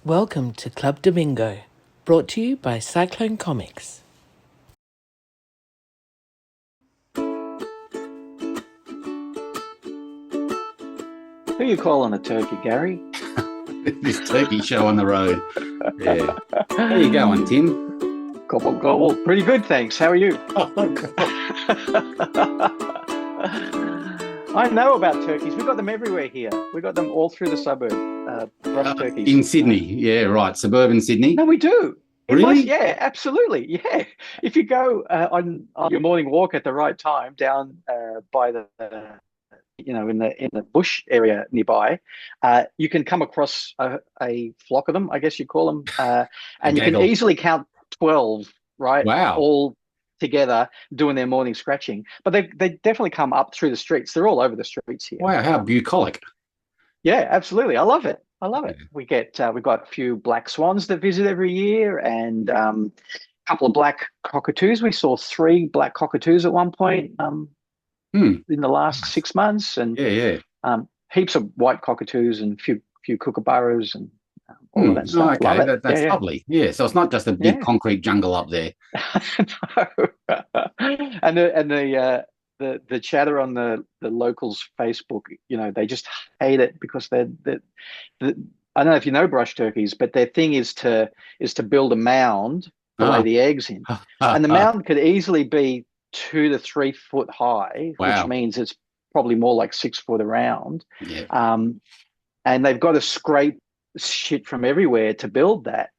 Welcome to Club Damingo, brought to you by Cyclone Comics. Who you calling a turkey, Gary? This turkey show on the road. Yeah. How you going, Tim? Gobble, gobble. Pretty good, thanks. How are you? Oh, God. I know about turkeys. We've got them everywhere here. We've got them all through the suburb, brush turkeys. In Sydney. Yeah, right. Suburban Sydney. No, we do. Really? Yeah, absolutely. Yeah. If you go on your morning walk at the right time down by the in the bush area nearby, you can come across a flock of them, I guess you call them, and you can easily count 12, right? Wow. All together doing their morning scratching. But they definitely come up through the streets. They're all over the streets here. Wow, how bucolic. Yeah, absolutely. I love it. We've got a few black swans that visit every year, and a couple of black cockatoos. We saw 3 black cockatoos at one point. In the last 6 months, and heaps of white cockatoos and a few kookaburras and all of that stuff. Okay, that's lovely. Yeah, so it's not just a big concrete jungle up there. No. And the chatter on the locals' Facebook, they just hate it because I don't know if you know brush turkeys, but their thing is to build a mound to lay the eggs in, and the mound could easily be 2 to 3 foot high, which means it's probably more like 6 foot around. Yeah. And they've got to scrape shit from everywhere to build that.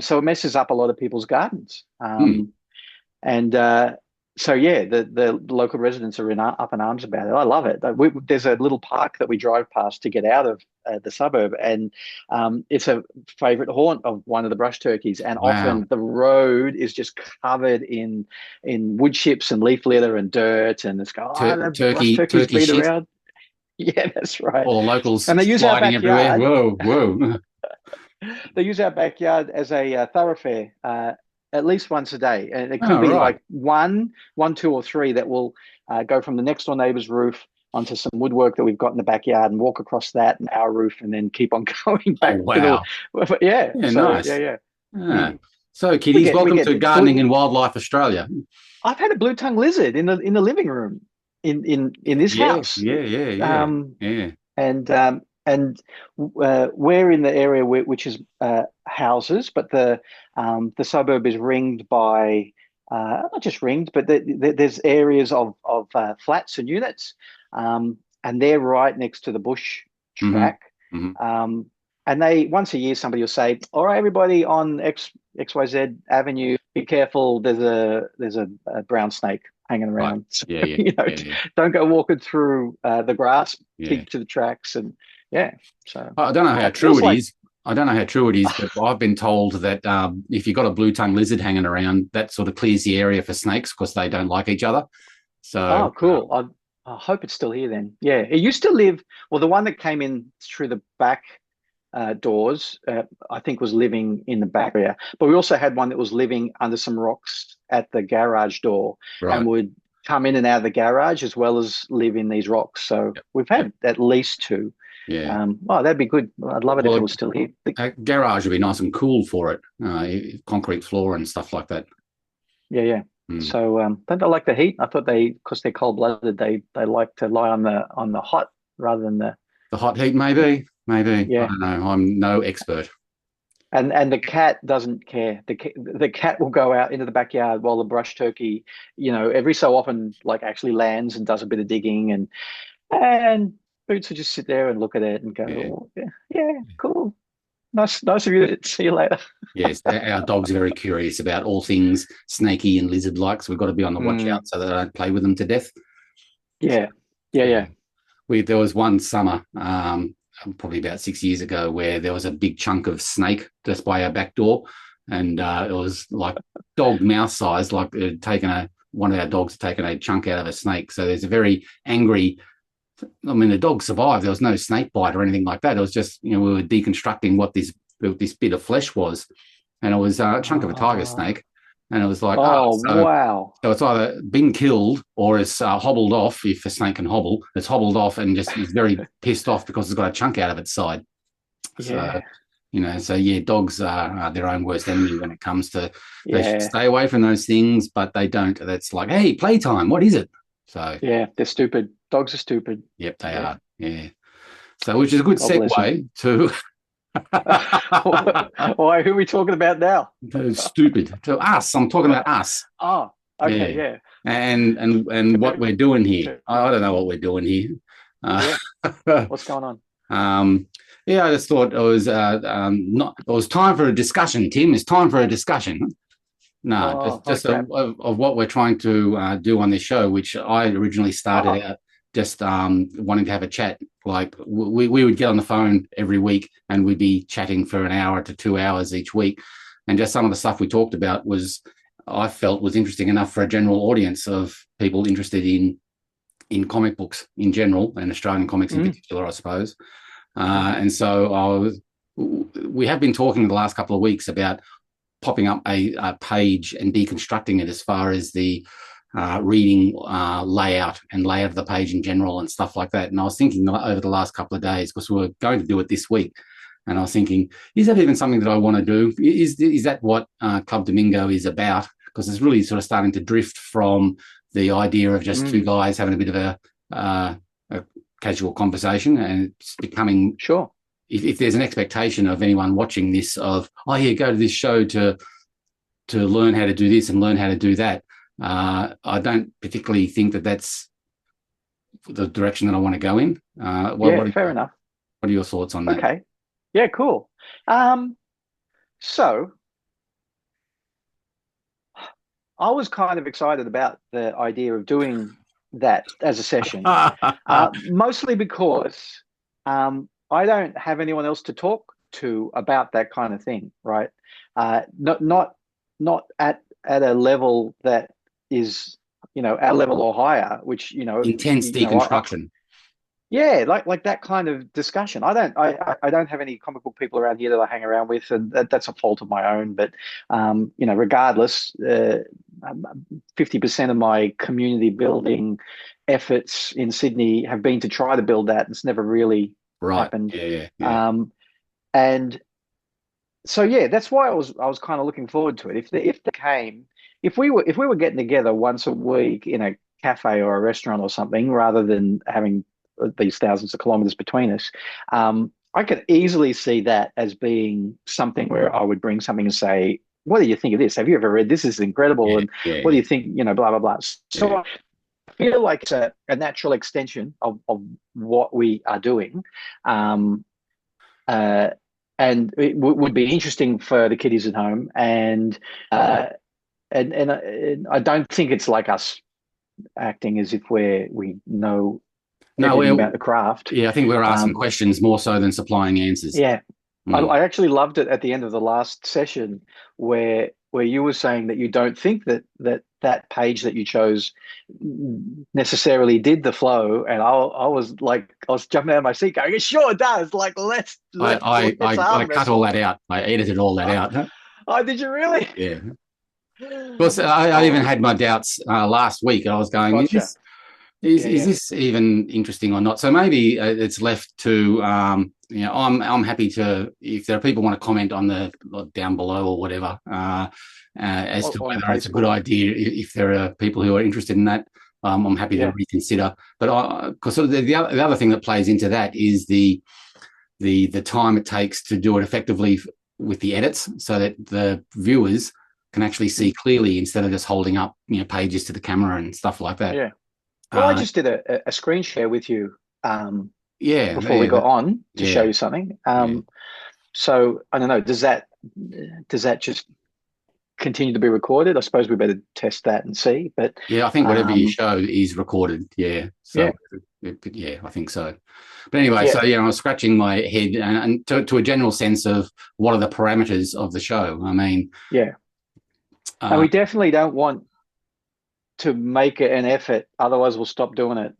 So it messes up a lot of people's gardens. The local residents are up in arms about it. I love it. There's a little park that we drive past to get out of the suburb, and it's a favourite haunt of one of the brush turkeys. And often the road is just covered in wood chips and leaf litter and dirt, and it's going, turkey shit. Around. Yeah, that's right. All the locals and they use sliding everywhere. Whoa. They use our backyard as a thoroughfare. At least once a day, and it could be like one, 2, or 3 that will go from the next door neighbour's roof onto some woodwork that we've got in the backyard and walk across that and our roof, and then keep on going back. Nice. So, kiddies, welcome to Gardening and Wildlife Australia. I've had a blue-tongued lizard in the living room in this house. And we're in the area which is houses, but the suburb is ringed by not just ringed, but there's areas of flats and units, and they're right next to the bush track. And they once a year somebody will say, "All right, everybody on XYZ Avenue, be careful. There's a brown snake hanging around. Don't go walking through the grass. Keep to the tracks." And so I don't know how true it is. I don't know how true it is, but I've been told that if you've got a blue-tongued lizard hanging around, that sort of clears the area for snakes because they don't like each other. So, cool. I hope it's still here then. Yeah, it used to live. Well, the one that came in through the back doors, I think, was living in the back area. But we also had one that was living under some rocks at the garage door, and would come in and out of the garage as well as live in these rocks. So we've had at least 2. Yeah. That'd be good. I'd love it if it was still here. A garage would be nice and cool for it. Concrete floor and stuff like that. Yeah. So don't they like the heat? I thought because they're cold-blooded, they like to lie on the hot rather than the hot heat. Maybe. Yeah. I don't know. I'm no expert. And the cat doesn't care. The cat will go out into the backyard while the brush turkey, every so often, like, actually lands and does a bit of digging, and Boots will just sit there and look at it and go, cool. Nice of you. See you later. Yes, our dogs are very curious about all things snaky and lizard-like, so we've got to be on the watch out so that I don't play with them to death. Yeah. There was one summer, probably about 6 years ago, where there was a big chunk of snake just by our back door, and it was like dog mouth size, like one of our dogs had taken a chunk out of a snake. So there's a very angry. I mean, the dog survived. There was no snake bite or anything like that. It was just, we were deconstructing what this bit of flesh was, and it was a chunk of a tiger snake. And it was like, wow. So it's either been killed or it's hobbled off. If a snake can hobble, it's hobbled off and just is very pissed off because it's got a chunk out of its side. So So yeah, dogs are their own worst enemy when it comes to, they should Yeah, stay away from those things, but they don't. That's like, hey, playtime, what is it? So, yeah, they're stupid. Dogs are stupid. yep, they Yeah, are. Yeah. So, which is a good God bless them. segue to Why? Who are we talking about now? stupid, to us. I'm talking about us. Oh, okay, Yeah. yeah. And what we're doing here. Sure. I don't know what we're doing here. Yeah. Uh, What's going on? yeah, I just thought it was not. It was time for a discussion. Tim, it's time for a discussion. No, Oh, just okay. of what we're trying to do on this show, which I originally started out just wanting to have a chat. Like we would get on the phone every week and we'd be chatting for an hour to 2 hours each week, and just some of the stuff we talked about was, I felt, was interesting enough for a general audience of people interested in comic books in general and Australian comics in particular, I suppose. And so we have been talking the last couple of weeks about popping up a page and deconstructing it as far as the reading layout of the page in general and stuff like that. And I was thinking over the last couple of days, because we were going to do it this week, and I was thinking, is that even something that I want to do? Is that what Club Damingo is about? Because it's really sort of starting to drift from the idea of just two guys having a bit of a casual conversation, and it's becoming, Sure. If there's an expectation of anyone watching this of, oh yeah, go to this show to learn how to do this and learn how to do that, I don't particularly think that that's the direction that I want to go in. Fair enough. What are your thoughts on that? Okay. Yeah, cool. So I was kind of excited about the idea of doing that as a session, mostly because I don't have anyone else to talk to about that kind of thing, right? Not at a level that is, our level or higher, which Intense deconstruction. Yeah, like that kind of discussion. I don't have any comic book people around here that I hang around with, and that's a fault of my own. But regardless, 50% of my community building efforts in Sydney have been to try to build that, and it's never really happened. Yeah. And so yeah, that's why I was kind of looking forward to it. If we were getting together once a week in a cafe or a restaurant or something, rather than having these thousands of kilometers between us, I could easily see that as being something where I would bring something and say, what do you think of this? Have you ever read this? This is incredible. What do you think? Blah, blah, blah. So I feel like it's a natural extension of what we are doing. And it would be interesting for the kiddies at home. And I don't think it's like us acting as if we know everything about the craft. Yeah, I think we're asking questions more so than supplying answers. Yeah. I actually loved it at the end of the last session where you were saying that you don't think that page that you chose necessarily did the flow, and I was jumping out of my seat going, it sure does. Like I cut all that out. I edited all that out. Oh, did you really? Yeah. Because I even had my doubts last week. I was going, Gotcha. Is this even interesting or not? So maybe it's left to I'm happy to, if there are people want to comment on the down below or whatever as to whether it's a good idea. If there are people who are interested in that, I'm happy to reconsider. But because the other thing that plays into that is the time it takes to do it effectively with the edits, so that the viewers can actually see clearly instead of just holding up pages to the camera and stuff like that. Yeah. Well, I just did a screen share with you before we got on to show you something. So I don't know, does that just continue to be recorded? I suppose we better test that and see. But yeah, I think whatever you show is recorded. Yeah. So I think so. But anyway, so I was scratching my head and to a general sense of what are the parameters of the show. I mean, and we definitely don't want to make it an effort, otherwise we'll stop doing it.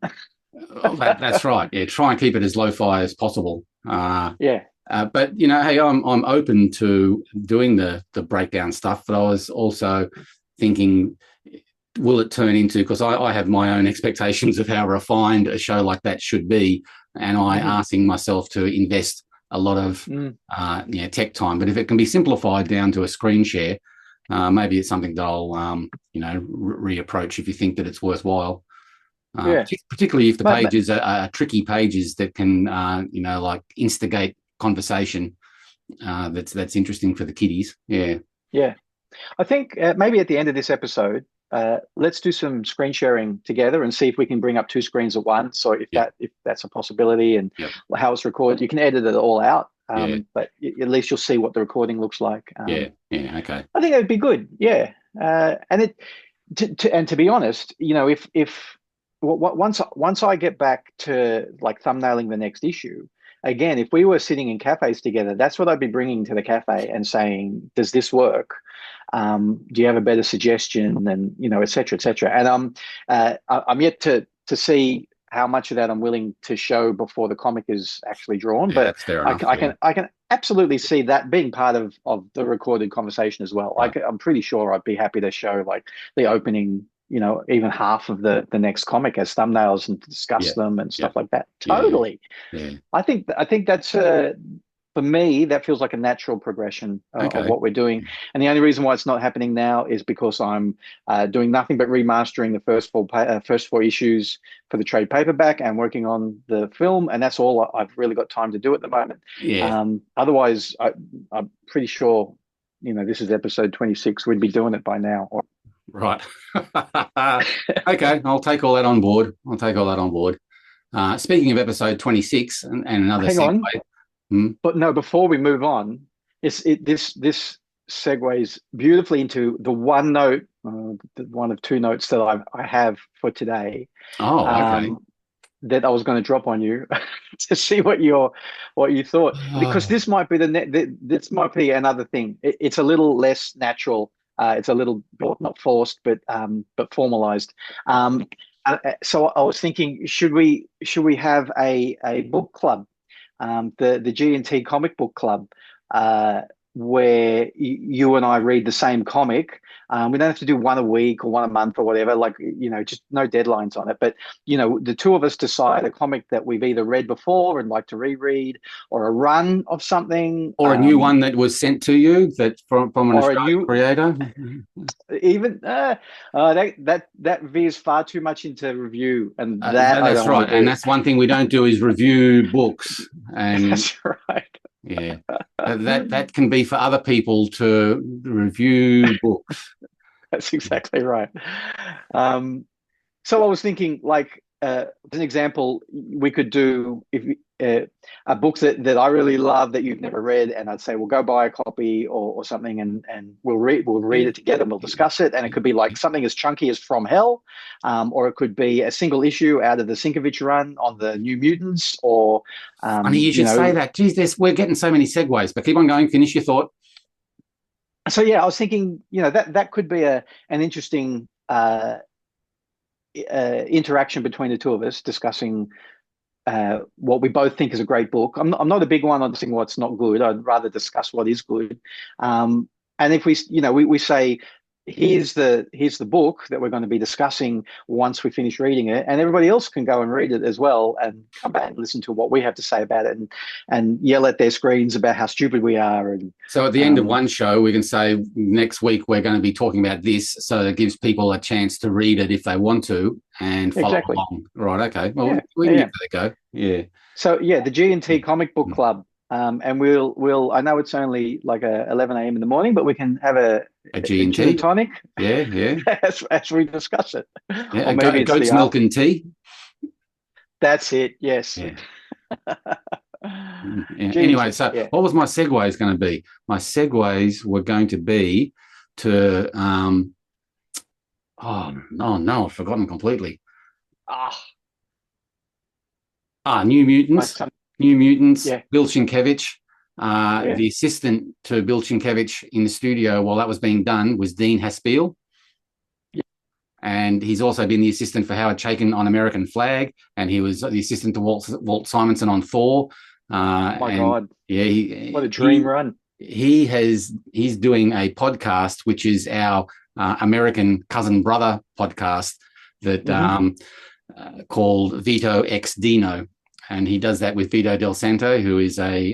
That's right. Yeah, try and keep it as lo-fi as possible. But hey, I'm open to doing the breakdown stuff. But I was also thinking, will it turn into, because I have my own expectations of how refined a show like that should be, and asking myself to invest a lot of tech time. But if it can be simplified down to a screen share, maybe it's something that I'll reapproach if you think that it's worthwhile. Particularly if the pages are tricky pages that can like instigate conversation. That's interesting for the kiddies. Yeah. I think maybe at the end of this episode, let's do some screen sharing together and see if we can bring up two screens at once, or if that's a possibility, and how it's recorded. You can edit it all out, but at least you'll see what the recording looks like. Okay. I think that would be good. Yeah, and to be honest, if once I get back to like thumbnailing the next issue. Again, if we were sitting in cafes together, that's what I'd be bringing to the cafe and saying, does this work? Do you have a better suggestion? And, et cetera, et cetera. And I'm yet to see how much of that I'm willing to show before the comic is actually drawn. But I can absolutely see that being part of the recorded conversation as well. Right. I'm pretty sure I'd be happy to show like the opening, even half of the next comic as thumbnails and discuss them and stuff like that. Totally. Yeah. I think that's for me, that feels like a natural progression of what we're doing. And the only reason why it's not happening now is because I'm doing nothing but remastering the first four issues for the trade paperback and working on the film. And that's all I've really got time to do at the moment. Yeah. Otherwise, I'm pretty sure, this is episode 26. We'd be doing it by now. Right. Okay, I'll take all that on board. Speaking of episode 26 and another Hang on. But no, before we move on, this segues beautifully into the one note, one of two notes that I have for today. Oh, okay. That I was going to drop on you to see what you thought, because this might be this might be another thing. It's a little less natural. It's a little not forced, but formalized. So I was thinking, should we have a book club, the G&T Comic Book Club, where you and I read the same comic. We don't have to do one a week or one a month or whatever, just no deadlines on it. But, the two of us decide a comic that we've either read before and like to reread, or a run of something. Or a new one that was sent to you that's from an Australian creator. Even that veers far too much into review. And that's right. And that's one thing we don't do is review books. And that's right. Yeah, that can be for other people to review books. That's exactly right. So I was thinking, as an example, we could do a book that I really love that you've never read, and I'd say, well, go buy a copy or something, and we'll read it together and we'll discuss it. And it could be like something as chunky as From Hell, or it could be a single issue out of the Sinkovich run on the New Mutants, or funny you should say that. Geez, we're getting so many segues, but keep on going. Finish your thought. So I was thinking, that could be an interesting interaction between the two of us discussing what we both think is a great book. I'm not a big one on saying what's not good. I'd rather discuss what is good. And if we say, here's the book that we're going to be discussing once we finish reading it, and everybody else can go and read it as well and come back and listen to what we have to say about it, and yell at their screens about how stupid we are. And so at the end of one show, we can say, next week we're going to be talking about this, so it gives people a chance to read it if they want to and follow along. Right, okay. Well, we can give that a go. Yeah. So the G&T Comic Book Club. And we'll. I know it's only like 11 a.m. in the morning, but we can have a G&T. A gin tonic. Yeah. as we discuss it. Yeah, goat's milk and tea. That's it. Yes. Yeah. Anyway, so what was my segues going to be? My segues were going to be to. No, I've forgotten completely. New Mutants. New Mutants, Bill Sienkiewicz. The assistant to Bill Sienkiewicz in the studio while that was being done was Dean Haspiel. Yeah. And he's also been the assistant for Howard Chaykin on American Flag, and he was the assistant to Walt Simonson on Thor. My God. Yeah. What a dream run. He's doing a podcast, which is our American cousin brother podcast that called Vito X Dino. and he does that with Vito Del Santo, who is a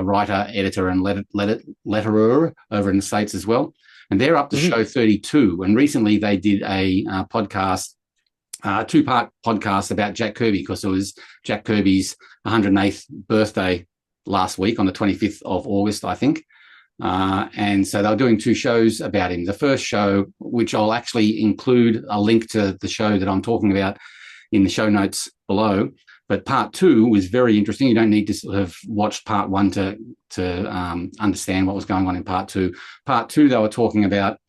writer, editor, and letterer over in the States as well. And they're up to show 32. And recently they did a podcast, two-part podcast about Jack Kirby, because it was Jack Kirby's 108th birthday last week on the 25th of August, I think. And so they were doing two shows about him. The first show, which I'll actually include a link to the show that I'm talking about in the show notes below. But part two was very interesting. You don't need to have watched part one to understand what was going on in part two. Part two, they were talking about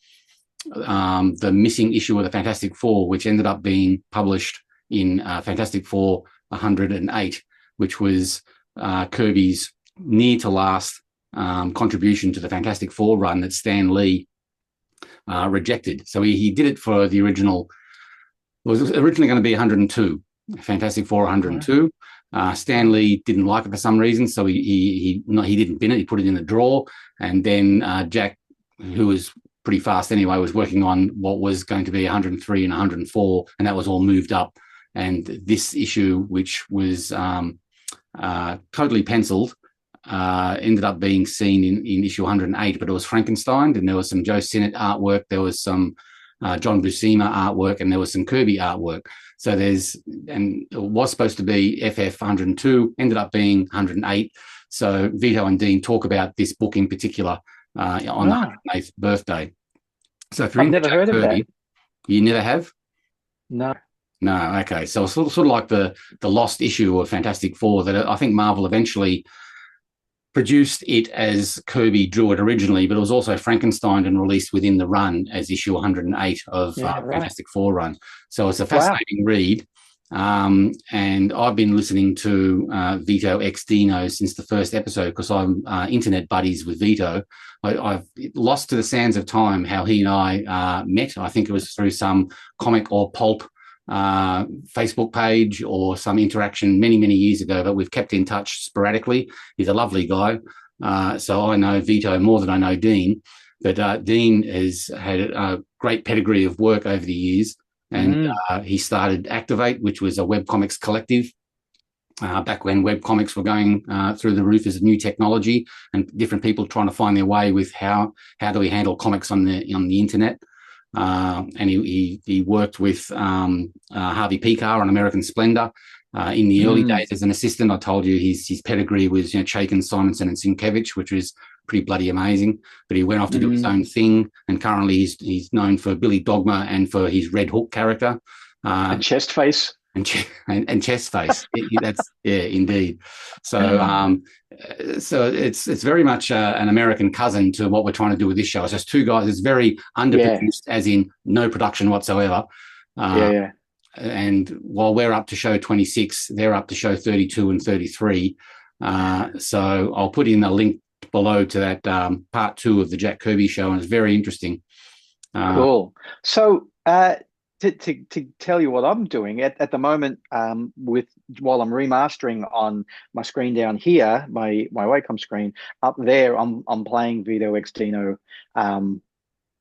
the missing issue of the Fantastic Four, which ended up being published in Fantastic Four 108, which was Kirby's near to last contribution to the Fantastic Four run that Stan Lee rejected. So he did it for the original. It was originally going to be 102, Fantastic Four 102. Stan Lee didn't like it for some reason, so he didn't bin it. He put it in the drawer, and then Jack, who was pretty fast anyway, was working on what was going to be 103 and 104, and that was all moved up. And this issue, which was totally penciled, ended up being seen in issue 108, but it was Frankenstein, and there was some Joe Sinnott artwork, there was some John Buscema artwork, and there was some Kirby artwork. So and it was supposed to be FF 102, ended up being 108. So Vito and Dean talk about this book in particular on the 108th birthday. So if you're I've never heard Kirby, of that. You never have? No. No, okay. So it's sort of like the lost issue of Fantastic Four that I think Marvel eventually produced it as Kirby drew it originally, but it was also Frankenstein and released within the run as issue 108 of Fantastic Four run. So it's a fascinating read. And I've been listening to Vito X Dino since the first episode, because I'm internet buddies with Vito. I've lost to the sands of time how he and I met. I think it was through some comic or pulp Facebook page or some interaction many, many years ago, but we've kept in touch sporadically. He's a lovely guy. So I know Vito more than I know Dean, but Dean has had a great pedigree of work over the years. And he started Activate, which was a webcomics collective back when webcomics were going through the roof as a new technology, and different people trying to find their way with how do we handle comics on the internet. And he worked with Harvey Pekar on American Splendor in the early days as an assistant. I told you his pedigree was Chaykin, Simonson, and Sienkiewicz, which was pretty bloody amazing. But he went off to do his own thing, and currently he's known for Billy Dogma and for his Red Hook character. And Chest Face. And Chest Face. That's indeed. So so it's very much an American cousin to what we're trying to do with this show. It's just two guys. It's very underproduced, as in no production whatsoever. And while we're up to show 26, they're up to show 32 and 33. So I'll put in a link below to that part two of the Jack Kirby show, and it's very interesting. Cool. So to tell you what I'm doing at the moment, while I'm remastering on my screen down here, my Wacom screen up there, I'm playing Vito X Dino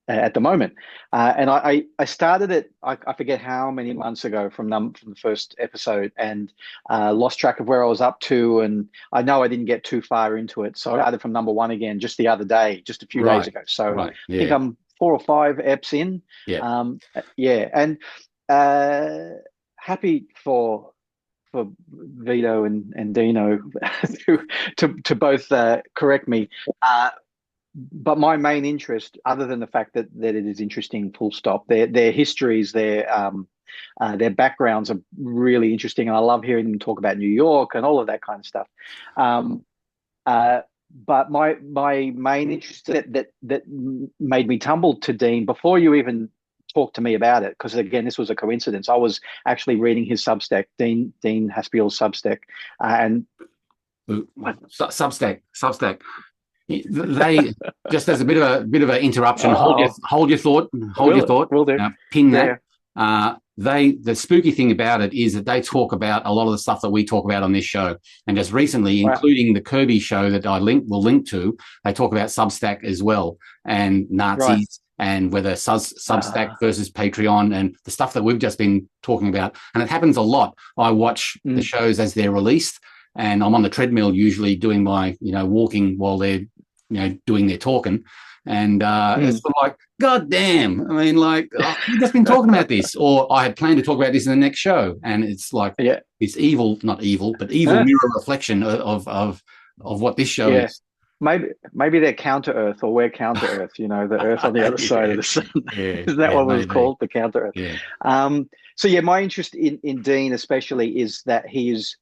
at the moment, and I started it. I forget how many months ago from the first episode, and lost track of where I was up to, and I know I didn't get too far into it, so I started from number one again just the other day, just a few days ago. So I think I'm 4 or 5 eps in. And happy for Vito and Dino to both correct me. But my main interest, other than the fact that it is interesting, full stop, their histories, their backgrounds are really interesting, and I love hearing them talk about New York and all of that kind of stuff. But my main interest that made me tumble to Dean before you even talked to me about it, because again, this was a coincidence. I was actually reading his Substack, Dean Haspiel's Substack, and Substack. They just as a bit of an interruption. Hold your thought. Will do. Pin that. The spooky thing about it is that they talk about a lot of the stuff that we talk about on this show, and just recently, including the Kirby show that will link to, they talk about Substack as well, and Nazis and whether Substack versus Patreon and the stuff that we've just been talking about. And it happens a lot. I watch the shows as they're released, and I'm on the treadmill usually doing my, walking while they're, doing their talking. And it's sort of like, God damn. I mean, like, we've just been talking about this, or I had planned to talk about this in the next show. And it's like, it's evil, not evil, but evil mirror reflection of what this show is. Maybe they're counter Earth, or we're counter Earth, the Earth on the other side of the sun. Isn't that what it was called? The counter Earth. Yeah. So my interest in Dean especially is that he's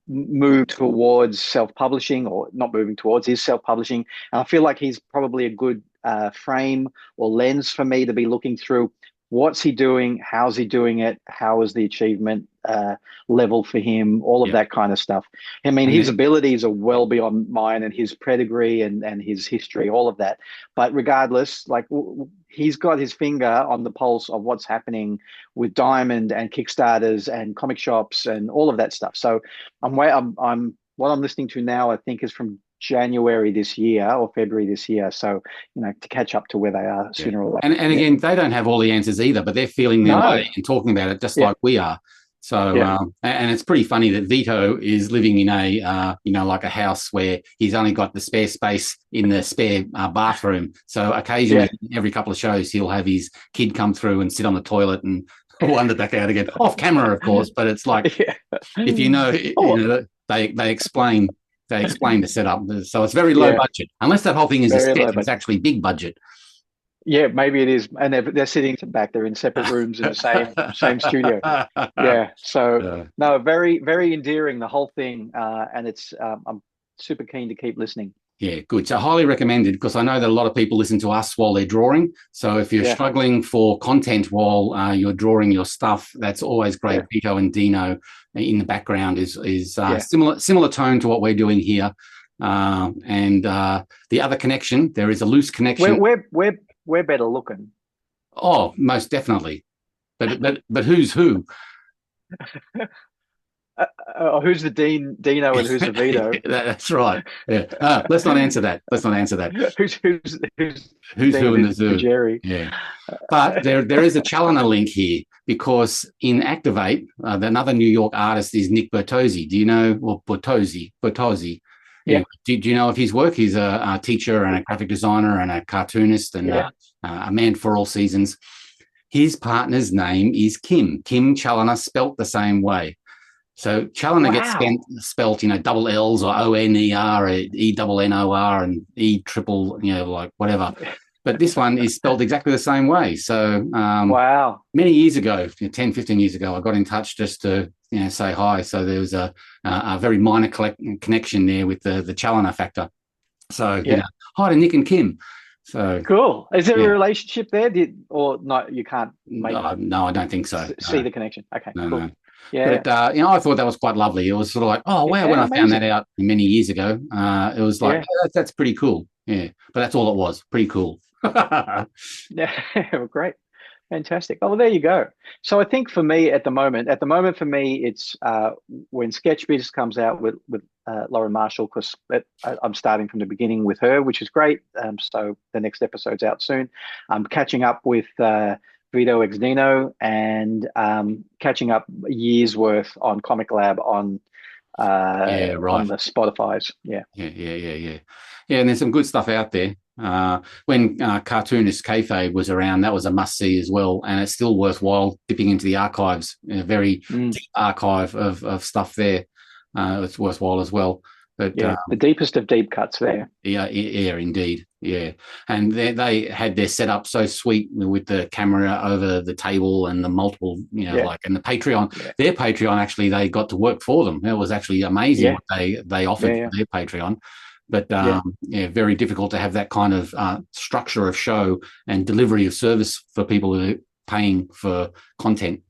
moved towards self-publishing, or not moving towards, is self-publishing. And I feel like he's probably a good frame or lens for me to be looking through. What's he doing? How's he doing it? How is the achievement level for him? All of that kind of stuff. I mean, his abilities are well beyond mine, and his pedigree and his history, all of that. But regardless, like, he's got his finger on the pulse of what's happening with Diamond and Kickstarters and comic shops and all of that stuff. So what I'm listening to now, I think, is from January this year or February this year. So, to catch up to where they are sooner or later. And again, they don't have all the answers either, but they're feeling their way and talking about it just like we are. So, and it's pretty funny that Vito is living in a, like a house where he's only got the spare space in the spare bathroom. So occasionally, every couple of shows, he'll have his kid come through and sit on the toilet and wander back out again, off camera, of course. But it's like, if they explain. They explain the setup, so it's very low budget. Unless that whole thing is a sketch, it's actually big budget. Yeah, maybe it is, and they're sitting back. They're in separate rooms in the same studio. Yeah, so no, very very endearing, the whole thing, and it's I'm super keen to keep listening. Yeah, good. So highly recommended, because I know that a lot of people listen to us while they're drawing. So if you're struggling for content while you're drawing your stuff, that's always great. Yeah. Vito and Dino in the background is similar tone to what we're doing here. And the other connection, there is a loose connection. We're better looking. Oh, most definitely. But who's who? Who's the Dino and who's the Vito? That's right. Yeah. Let's not answer that. Who's who in the zoo? Jerry. Yeah. But there is a Chaloner link here, because in Activate, another New York artist is Nick Bertozzi. Do you know? Well, Bertozzi. Yeah. Do you know of his work? He's a teacher and a graphic designer and a cartoonist and a man for all seasons. His partner's name is Kim Chaloner, spelt the same way. So Chaloner gets spelt, double L's or O-N-E-R, E-double-N-O-R and E-triple, like whatever. But this one is spelled exactly the same way. So many years ago, 10, 15 years ago, I got in touch just to say hi. So there was a very minor connection there with the Chaloner factor. So hi to Nick and Kim. So cool. Is there a relationship there? Or not? You can't make no, I don't think so. See the connection. Okay, cool. No. Yeah, but I thought that was quite lovely. It was sort of like, oh wow, when I found that out many years ago, it was like, that's pretty cool. Yeah, but that's all it was. Pretty cool. Yeah, great, fantastic. Oh, well, there you go. So I think for me at the moment for me, it's when Sketch Biz comes out with Lauren Marshall, because I'm starting from the beginning with her, which is great. So the next episode's out soon. I'm catching up with Vito X Dino, and catching up a year's worth on Comic Lab on the Spotify's. Yeah, and there's some good stuff out there. When Cartoonist Kayfabe was around, that was a must-see as well, and it's still worthwhile dipping into the archives, a very deep archive of stuff there. It's worthwhile as well. But the deepest of deep cuts there. Yeah, indeed. Yeah, and they had their setup so sweet with the camera over the table and the multiple, and the Patreon. Yeah. Their Patreon, actually, they got to work for them. It was actually amazing what they offered for their Patreon. But very difficult to have that kind of structure of show and delivery of service for people who are paying for content.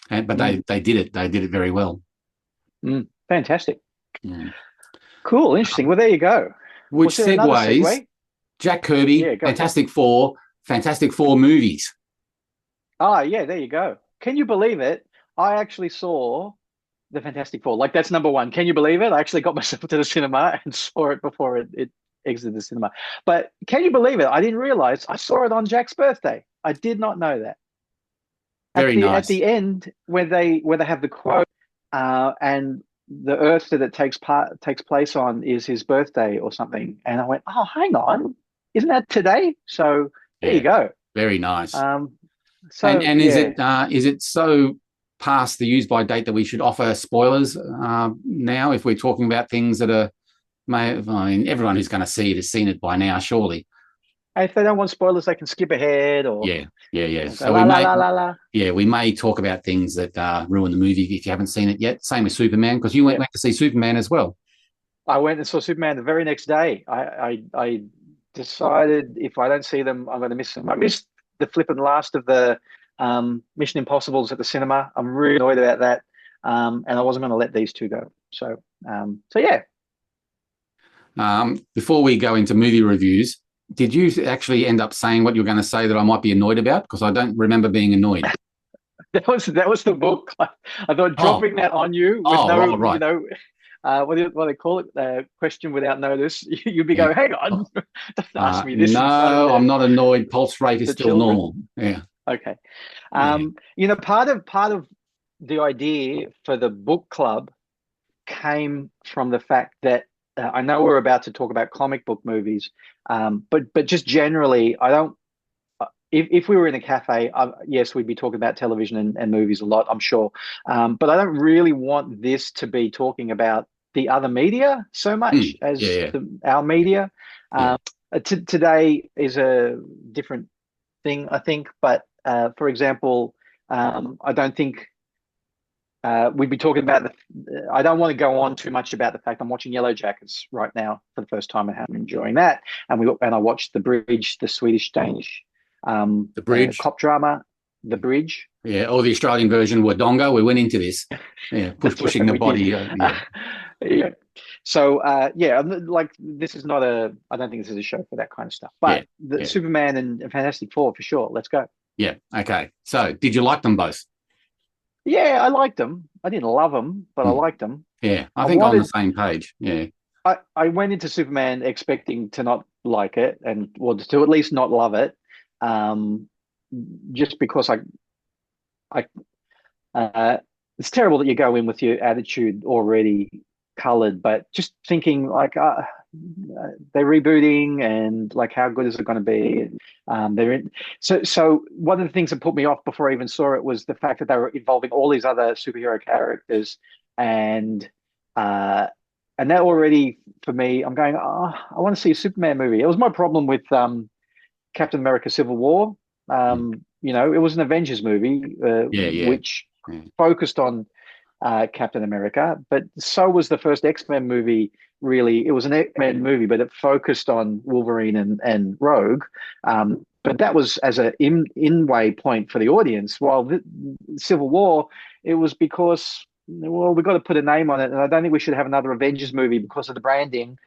But they did it. They did it very well. Fantastic. Cool. Interesting. Well, there you go. Which segues, Jack Kirby, Fantastic Four movies. Yeah, there you go. Can you believe it? I actually saw the Fantastic Four. Like, that's number one. Can you believe it? I actually got myself to the cinema and saw it before it exited the cinema. But can you believe it? I didn't realize I saw it on Jack's birthday. I did not know that. Very At nice. the end, where they have the quote, and the Earth that it takes place on is his birthday or something, and I went, oh, hang on, isn't that today? So there you Yeah, go. very nice. So And yeah. is it so past the use by date that we should offer spoilers now if we're talking about things that are I mean, everyone who's going to see it has seen it by now, surely. If they don't want spoilers, they can skip ahead or Yeah. go So la la la la la. we may talk about things that ruin the movie if you haven't seen it yet. Same with Superman, because you went to see Superman as well. I went and saw Superman the very next day. I decided if I don't see them, I'm going to miss them. I missed the flipping last of the Mission Impossibles at the cinema. I'm really annoyed about that, and I wasn't going to let these two go. So yeah. Before we go into movie reviews, did you actually end up saying what you were going to say that I might be annoyed about? Because I don't remember being annoyed. That was the book. I thought dropping that on you with right. you know, what do they call it? Question without notice. You'd be going, hang on, don't ask me this. No, I'm not annoyed. Pulse rate is still children. normal. Yeah. Okay. You know, part of the idea for the book club came from the fact that I know we're about to talk about comic book movies, but just generally, I don't. If we were in a cafe, yes, we'd be talking about television and movies a lot, I'm sure. But I don't really want this to be talking about the other media so much as our media. Today is a different thing, I think. But for example, I don't think we'd be talking about I don't want to go on too much about the fact I'm watching Yellow Jackets right now for the first time and I'm enjoying that. And I watched The Bridge, the Swedish Danish The Bridge cop drama, The Bridge. Yeah, or the Australian version, Wodonga. We went into this. Yeah, pushing the body. Yeah. So like this is not I don't think this is a show for that kind of stuff. But Superman and Fantastic Four for sure. Let's go. Yeah. Okay. So, did you like them both? Yeah, I liked them. I didn't love them, but I liked them. Yeah, I think on the same page. Yeah. I went into Superman expecting to not like it and to at least not love it, just because it's terrible that you go in with your attitude already colored, but just thinking like they're rebooting and like how good is it going to be? So one of the things that put me off before I even saw it was the fact that they were involving all these other superhero characters, and that already for me, I'm going, I want to see a Superman movie. It was my problem with Captain America: Civil War. You know, it was an Avengers movie, which focused on Captain America, but so was the first X-Men movie. Really, it was an X-Men movie, but it focused on Wolverine and Rogue. But that was as an in-way point for the audience. While the Civil War, it was because, well, we've got to put a name on it, and I don't think we should have another Avengers movie because of the branding.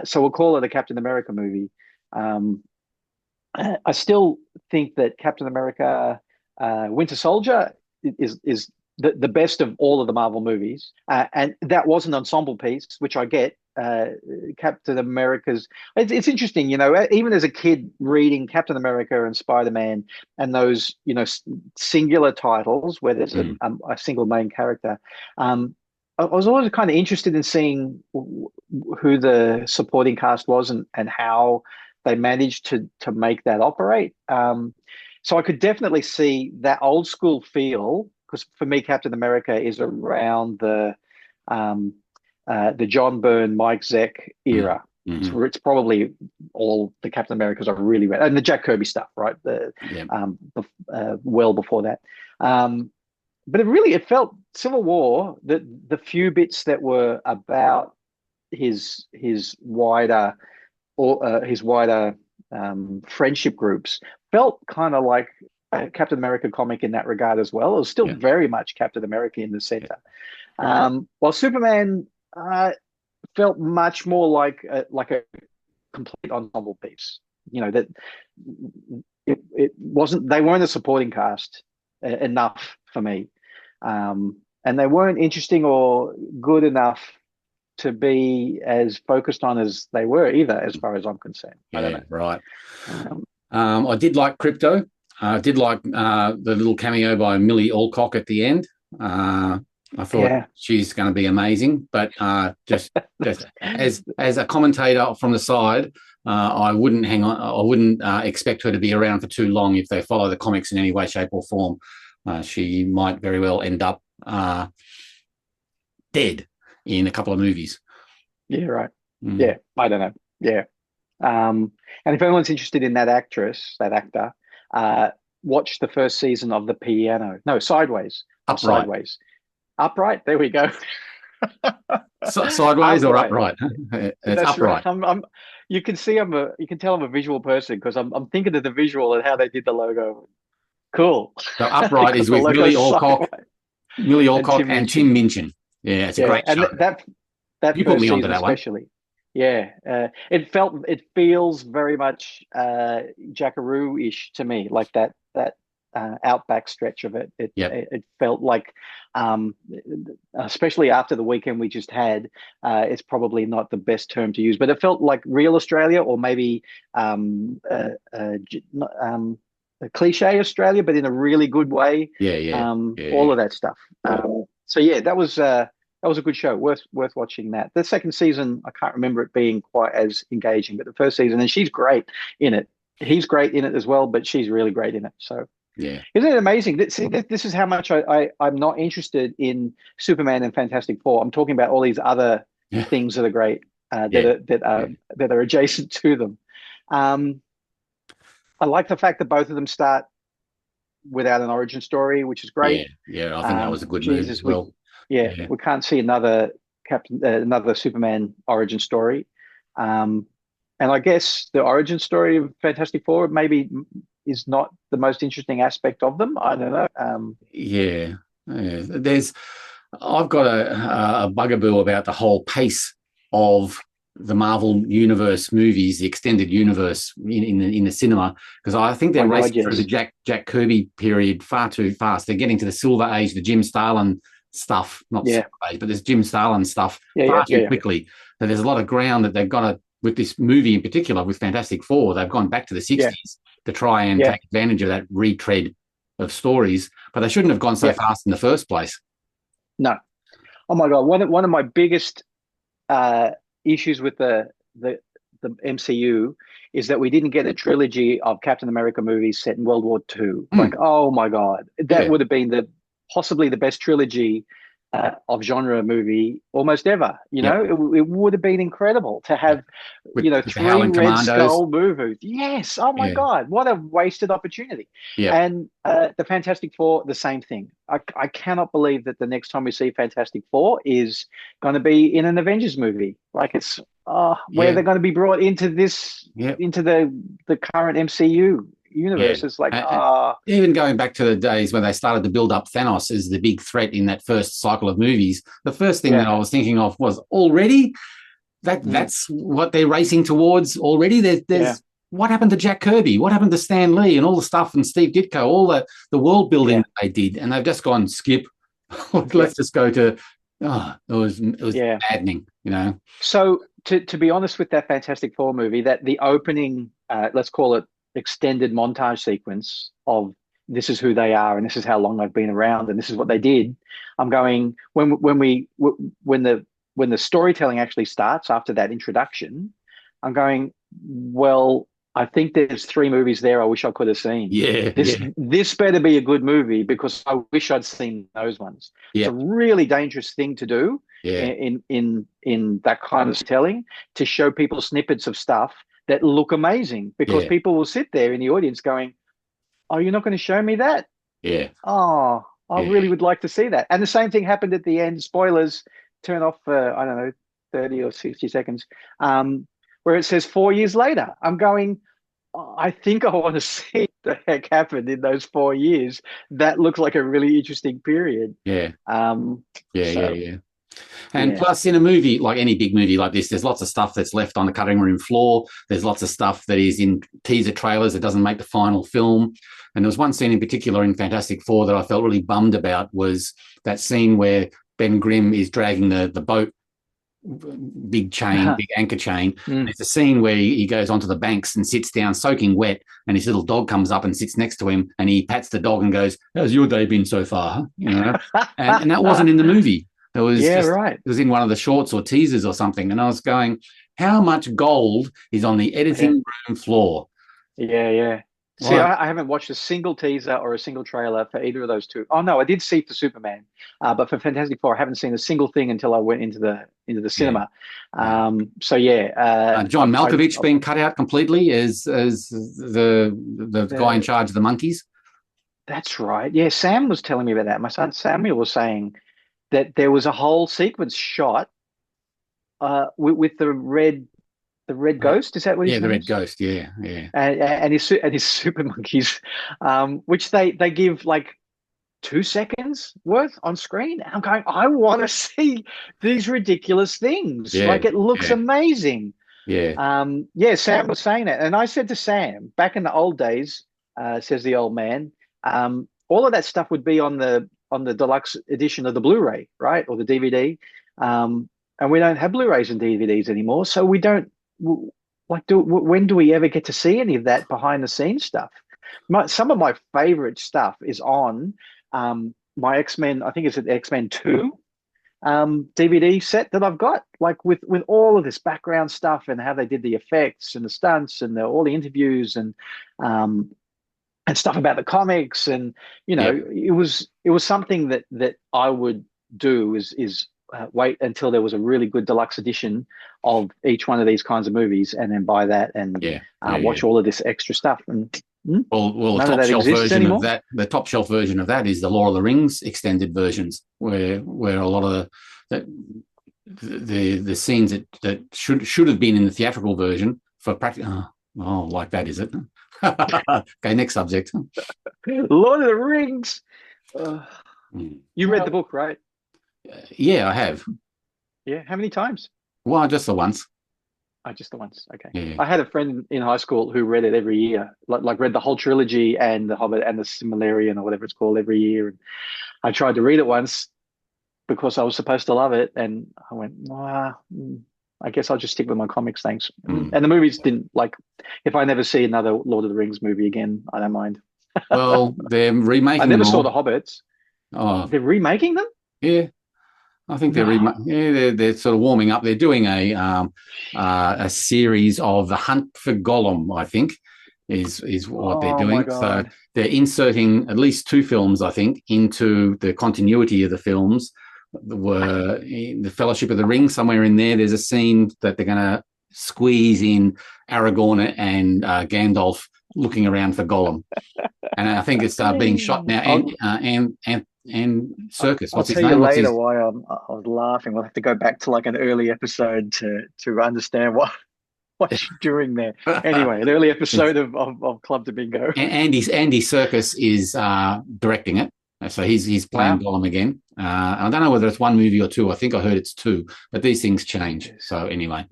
So we'll call it a Captain America movie. I still think that Captain America Winter Soldier is the best of all of the Marvel movies. And that was an ensemble piece, which I get. Captain America's... It's interesting, you know, even as a kid reading Captain America and Spider-Man and those, you know, singular titles where there's a single main character, I was always kind of interested in seeing who the supporting cast was and how they managed to make that operate. So I could definitely see that old school feel, because for me, Captain America is around the John Byrne, Mike Zeck era. It's probably all the Captain Americas are really read, and the Jack Kirby stuff, right? Well before that. But it felt Civil War, the few bits that were about his wider friendship groups felt kind of like a Captain America comic in that regard as well. It was still very much Captain America in the center. While Superman felt much more like a complete ensemble piece. You know, that it wasn't, they weren't a supporting cast enough for me. And they weren't interesting or good enough to be as focused on as they were either, as far as I'm concerned. I don't know. Right. Um, I did like Crypto. I did like the little cameo by Millie Alcock at the end. I thought she's going to be amazing, but just as a commentator from the side, I wouldn't hang on. I wouldn't expect her to be around for too long if they follow the comics in any way, shape, or form. She might very well end up dead in a couple of movies. Yeah, right. Yeah, I don't know. Yeah. And if anyone's interested in that actor, watch the first season of Sideways. Upright. Sideways. Upright. There we go. Sideways or upright? It's That's upright. Right. You can tell I'm a visual person because I'm thinking of the visual and how they did the logo. Cool. So Upright is with Millie Alcock and Tim Minchin. Yeah, it's a great show. And that you put me onto that especially. One. Yeah, it feels very much Jackaroo-ish to me, like that outback stretch of it. It felt like, especially after the weekend we just had, it's probably not the best term to use, but it felt like real Australia, or maybe a cliche Australia, but in a really good way. All of that stuff. So yeah, that was a good show. Worth watching that. The second season, I can't remember it being quite as engaging, but the first season, and she's great in it. He's great in it as well, but she's really great in it. So yeah, isn't it amazing? This is how much I'm not interested in Superman and Fantastic Four. I'm talking about all these other things that are great, that are adjacent to them. I like the fact that both of them start without an origin story, which is great. Yeah, I think that was a good move as well. We can't see another Superman origin story. And I guess the origin story of Fantastic Four maybe is not the most interesting aspect of them. I don't know. I've got a bugaboo about the whole pace of the Marvel Universe movies, the extended universe in the cinema, because I think they're racing through the Jack Kirby period far too fast. They're getting to the Silver Age, the Jim Starlin stuff, not Silver Age, but there's Jim Starlin stuff far too quickly. So there's a lot of ground that they've got to, with this movie in particular, with Fantastic Four, they've gone back to the 60s to try and take advantage of that retread of stories, but they shouldn't have gone so fast in the first place. No. Oh my God. One of my biggest issues with the MCU is that we didn't get a trilogy of Captain America movies set in World War II. Like, oh my God, that would have been possibly the best trilogy of genre movie almost ever. You know, it would have been incredible to have, with 3 Red Skull movies. Yes. Oh my God, what a wasted opportunity. Yeah. And the Fantastic Four, the same thing. I cannot believe that the next time we see Fantastic Four is going to be in an Avengers movie. Like it's where they're going to be brought into this, into the current MCU universe. It's like even going back to the days when they started to build up Thanos as the big threat in that first cycle of movies, the first thing that I was thinking of was already that's what they're racing towards already. There's what happened to Jack Kirby? What happened to Stan Lee and all the stuff, and Steve Ditko, all the world building that they did, and they've just gone skip. Let's just go to it was maddening, So to be honest with that Fantastic Four movie, that the opening, let's call it extended montage sequence of this is who they are and this is how long they've been around and this is what they did. I'm going when the storytelling actually starts after that introduction, I'm going, well, I think there's 3 movies there I wish I could have seen. This better be a good movie because I wish I'd seen those ones. It's a really dangerous thing to do in that kind of telling, to show people snippets of stuff that look amazing, because people will sit there in the audience going, oh, you're not going to show me that? Oh, I really would like to see that. And the same thing happened at the end. Spoilers, turn off for, I don't know, 30 or 60 seconds, where it says 4 years later. I'm going, I think I want to see what the heck happened in those 4 years. That looks like a really interesting period. And plus, in a movie, like any big movie like this, there's lots of stuff that's left on the cutting room floor. There's lots of stuff that is in teaser trailers that doesn't make the final film. And there was one scene in particular in Fantastic Four that I felt really bummed about, was that scene where Ben Grimm is dragging the boat big chain, big anchor chain. Mm. There's a scene where he goes onto the banks and sits down soaking wet, and his little dog comes up and sits next to him, and he pats the dog and goes, "How's your day been so far?" And that wasn't in the movie. It was right. It was in one of the shorts or teasers or something. And I was going, how much gold is on the editing room floor? Yeah. See, I haven't watched a single teaser or a single trailer for either of those two. Oh no, I did see for Superman, but for Fantastic Four, I haven't seen a single thing until I went into the cinema. So John Malkovich being cut out completely as the guy in charge of the monkeys. That's right. Yeah, Sam was telling me about that. My son Samuel was saying that there was a whole sequence shot with the red ghost. Is that what his name the red is? ghost. Yeah. And his super monkeys, which they give like 2 seconds worth on screen. And I'm going, I want to see these ridiculous things. Like it looks amazing. Sam was saying that, and I said to Sam, back in the old days, says the old man, all of that stuff would be on the deluxe edition of the Blu-ray, right, or the DVD. And we don't have Blu-rays and DVDs anymore, so we don't when do we ever get to see any of that behind the scenes stuff? Some of my favorite stuff is on my X-Men, I think it's an X-Men 2 DVD set that I've got, like with all of this background stuff and how they did the effects and the stunts and all the interviews and stuff about the comics. And it was something that I would do is wait until there was a really good deluxe edition of each one of these kinds of movies, and then buy that and watch all of this extra stuff. And well, the top shelf version of that, the top shelf version of that is the Lord of the Rings extended versions, where a lot of the scenes that should have been in the theatrical version for practice. Oh, like that, is it? Okay, next subject. Lord of the Rings. You read the book, right? Yeah, I have. Yeah, how many times? Well, just the once. Oh, just the once. Okay. Yeah. I had a friend in high school who read it every year, like read the whole trilogy and the Hobbit and the Silmarillion or whatever it's called every year. And I tried to read it once because I was supposed to love it, and I went, I guess I'll just stick with my comics, thanks. And the movies didn't, like, if I never see another Lord of the Rings movie again, I don't mind. Well, they're remaking. I never saw the Hobbits. Oh, they're remaking them? Yeah. I think they're sort of warming up. They're doing a series of The Hunt for Gollum, I think, is what they're doing. So they're inserting at least 2 films, I think, into the continuity of the films. In the Fellowship of the Ring, somewhere in there, there's a scene that they're going to squeeze in Aragorn and Gandalf looking around for Gollum, and I think it's being shot now. And Circus. I'll tell you later why I was laughing. We'll have to go back to like an early episode to understand what you're doing there. Anyway, an early episode of Club Damingo. Andy Serkis is directing it, so he's playing Gollum again. I don't know whether it's 1 movie or 2. I think I heard it's 2, but these things change. So anyway,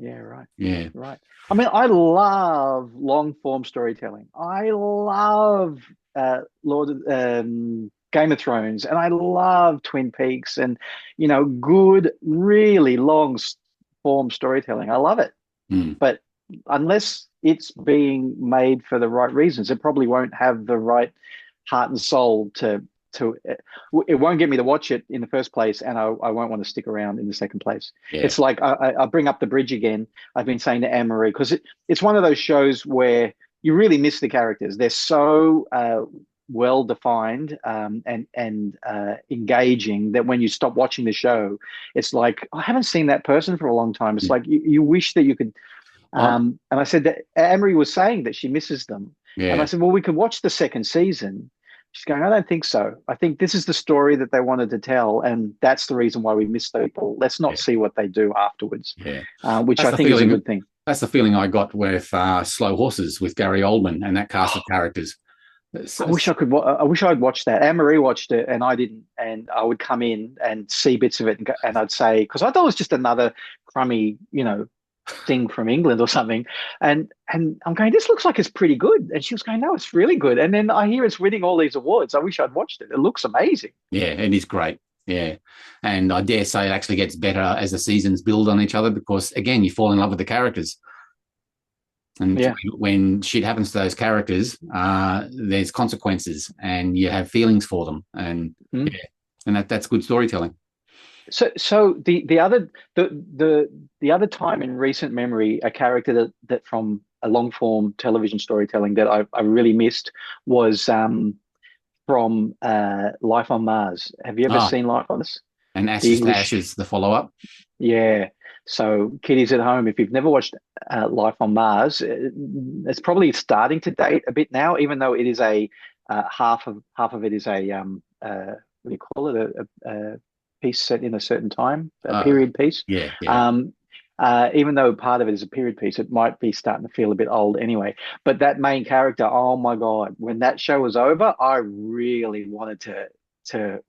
right. I mean, I love long form storytelling. I love Game of Thrones, and I love Twin Peaks, and good, really long form storytelling. I love it, but unless it's being made for the right reasons, it probably won't have the right heart and soul to. It won't get me to watch it in the first place, and I won't want to stick around in the second place. Yeah. It's like I bring up The Bridge again. I've been saying to Anne-Marie, because it's one of those shows where you really miss the characters. They're so well defined and engaging that when you stop watching the show, it's like, I haven't seen that person for a long time. It's like you wish that you could. And I said that Anne-Marie was saying that she misses them, and I said, well, we could watch the second season. She's going, I don't think so. I think this is the story that they wanted to tell, and that's the reason why we miss people. Let's not see what they do afterwards, which I think is a good thing. That's the feeling I got with Slow Horses with Gary Oldman and that cast of characters. I wish I'd watched that. Anne-Marie watched it and I didn't, and I would come in and see bits of it and I'd say, because I thought it was just another crummy, thing from England or something, and I'm going, this looks like it's pretty good, and she was going, no, it's really good, and then I hear it's winning all these awards. I wish I'd watched it. It looks amazing. Yeah, it is great. Yeah. And I dare say it actually gets better as the seasons build on each other because, again, you fall in love with the characters. And Yeah. when shit happens to those characters, there's consequences and you have feelings for them. And Mm. yeah, and that's good storytelling. So the other time in recent memory, a character that from a long form television storytelling that I really missed was from Life on Mars. Have you ever Ah, seen Life on Mars? and The Ashes to English, Ashes, the follow up. yeah. So kiddies at home, if you've never watched Life on Mars, it's probably starting to date a bit now, even though it is a half of it is a what do you call it, a piece set in a certain time, a period piece. Yeah, yeah. Um, even though part of it is a period piece, it might be starting to feel a bit old anyway. But that main character, oh my God, when that show was over, I really wanted to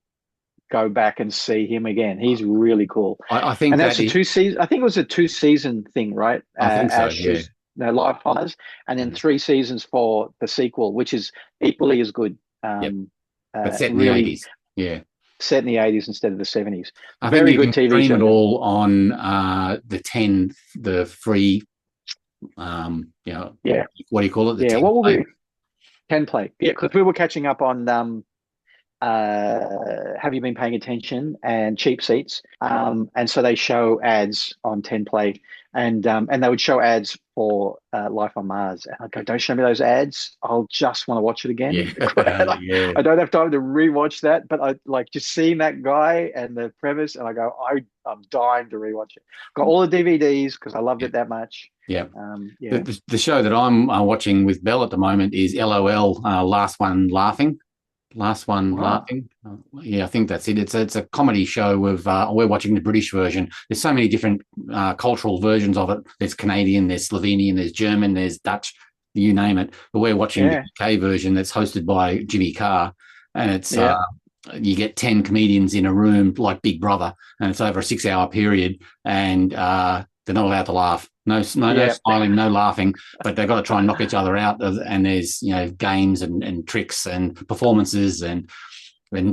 go back and see him again. He's really cool. I think And that that's a is, 2 season. I think it was a 2 season thing, right? I think so, Ash yeah. is no Life on Mars, and then 3 seasons for the sequel, which is equally as good. Yep. But set in the Really 80s. Yeah. set in the 80s instead of the 70s. I think Very you good can TV stream show. it all on the free, Yeah. what do you call it? The Yeah. 10 What will play. we can play? Yeah, because we were catching up on have you been paying attention and cheap seats, and so they show ads on 10 play, and they would show ads for Life on Mars, and I go, don't show me those ads, I'll just want to watch it again. Yeah. And Yeah. I don't have time to rewatch that, but I like just seeing that guy and the premise, and I go, I'm dying to rewatch it. Got all the DVDs because I loved it that much. Yeah. Yeah. The show that I'm watching with Belle at the moment is LOL, Last One Laughing. Last One Wow. Laughing. Yeah, I think that's it. It's a comedy show of we're watching the British version. There's so many different cultural versions of it. There's Canadian, there's Slovenian, there's German, there's Dutch, you name it. But we're watching the UK version that's hosted by Jimmy Carr, and it's you get 10 comedians in a room like Big Brother, and it's over a 6-hour period, and they're not allowed to laugh. No smiling, no laughing, but they've got to try and knock each other out. And there's games and tricks and performances, and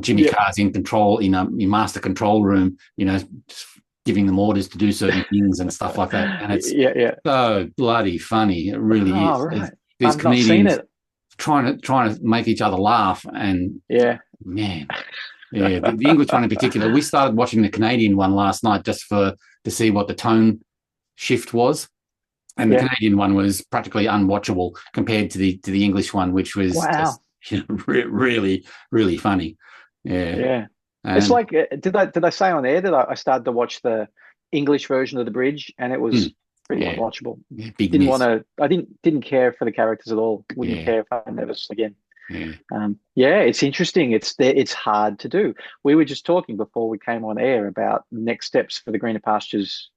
Jimmy Carr's in control in a master control room, giving them orders to do certain things and stuff like that. And it's so bloody funny. It really is. Right. These I've not seen it. trying to make each other laugh, and man. Yeah, the English one in particular. We started watching the Canadian one last night just to see what the tone shift was, and the Canadian one was practically unwatchable compared to the English one, which was just, really, really funny. Yeah. It's like did I say on air that I started to watch the English version of the bridge, and it was pretty unwatchable. Yeah, I didn't care for the characters at all. Wouldn't care if I never saw again. It's interesting. It's hard to do. We were just talking before we came on air about next steps for the Greener Pastures